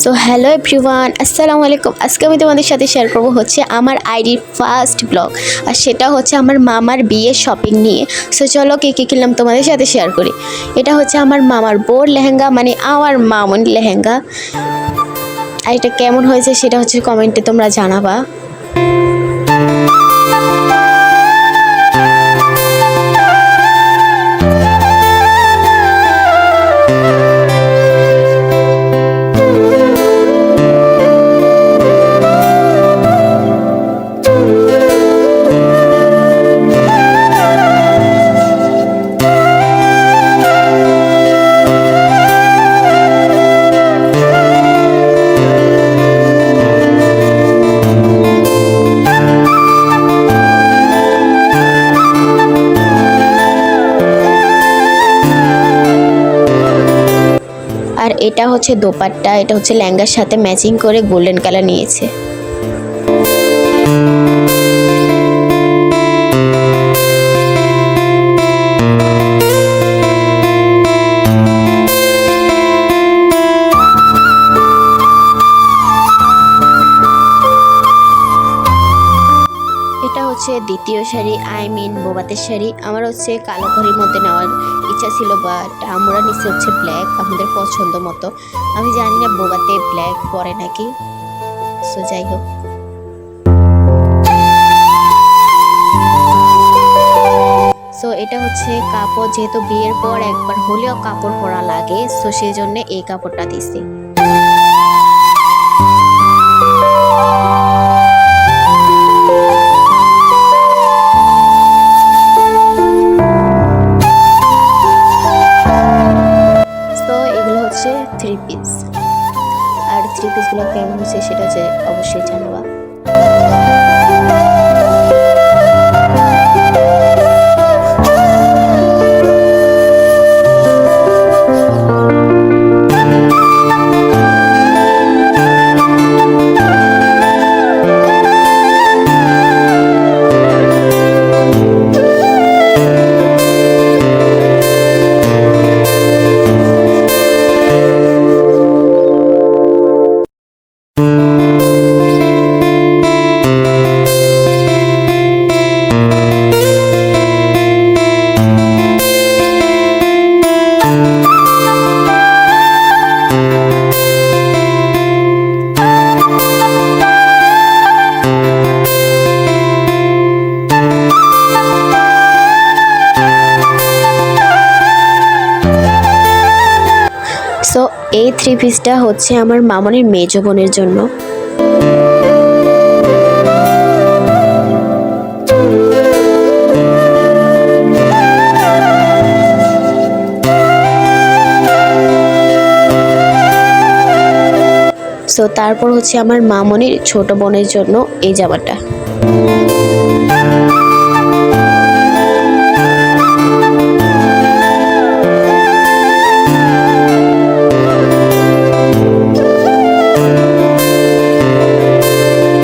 So hello everyone, আসসালামু আলাইকুম। আজকে আমি তোমাদের সাথে শেয়ার করব হচ্ছে আমার আইডির ফার্স্ট ব্লগ, আর সেটা হচ্ছে আমার মামার বিয়ের শপিং নিয়ে। সো চলো কে কী কিনলাম তোমাদের সাথে শেয়ার করি। এটা হচ্ছে আমার মামার বোর লেহেঙ্গা, মানে আমার মামুন লেহেঙ্গা। আর এটা কেমন হয়েছে সেটা হচ্ছে কমেন্টে তোমরা জানাবা। আর এটা হচ্ছে দোপাট্টা, এটা হচ্ছে লেহেঙ্গার সাথে ম্যাচিং করে গোল্ডেন কালার নিয়েছে। এটা হচ্ছে দ্বিতীয় শাড়ি, বোবাতের শাড়ি। আমার হচ্ছে কালো ঘড়ির মধ্যে নেওয়ার ইচ্ছা ছিল, বাট আমরা নিচে হচ্ছে ব্ল্যাক, আমাদের পছন্দ মতো। আমি জানি না বোবাতে ব্ল্যাক পরে নাকি, সো যাই হোক। সো এটা হচ্ছে কাপড়, যেহেতু বিয়ের পর একবার হলেও কাপড় পরা লাগে, সো সেই জন্য এই কাপড়টা দিছি। থ্রি পিস, আর থ্রি পিসগুলো কেমন হচ্ছে সেটা হচ্ছে অবশ্যই জানাবা। সো এই থ্রি পিসটা হচ্ছে আমার মামনের মেজো বোনের জন্য। সো তারপর হচ্ছে আমার মামনের ছোট বোনের জন্য এই জামাটা।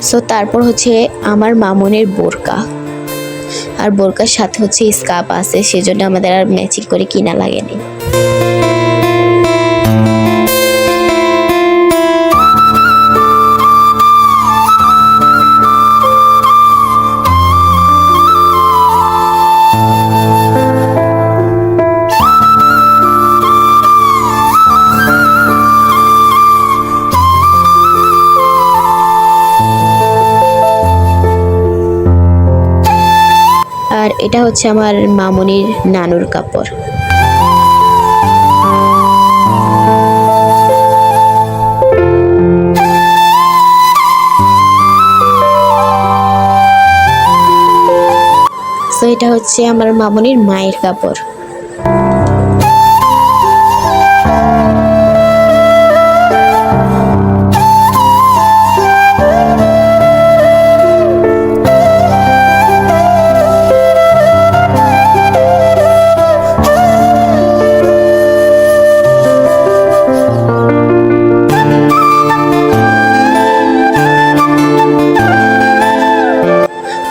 সো তারপর হচ্ছে আমার মামনের বোরকা, আর বোরকার সাথে হচ্ছে স্কার্ফ আছে, সেজন্য আমাদের আর ম্যাচিং করে কিনা লাগেনি। আর এটা হচ্ছে আমার মামনির নানুর কাপড়। সো এটা হচ্ছে আমার মামনির মায়ের কাপড়।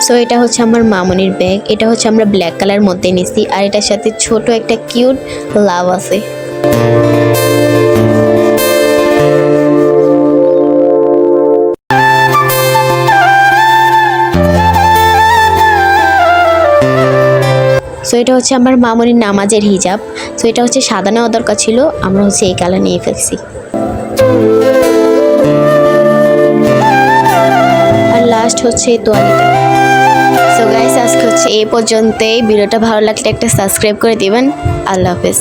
সো এটা হচ্ছে আমার মামনির ব্যাগ, এটা হচ্ছে আমরা ব্ল্যাক কালার মধ্যে নিছি, আর এটার সাথে ছোট একটা কিউট লাভ আছে। সো এটা হচ্ছে আমার মামুনির নামাজের হিজাব। সো এটা হচ্ছে সাদা নেওয়া দরকার ছিল, আমরা হচ্ছে এই কালার নিয়ে ফেলছি। আর লাস্ট হচ্ছে এই তোয়ালিটা। সো গাইস, আজকে হচ্ছে এই পর্যন্তই। ভিডিওটা ভালো লাগলে একটা সাবস্ক্রাইব করে দিবেন। আল্লাহ হাফেজ।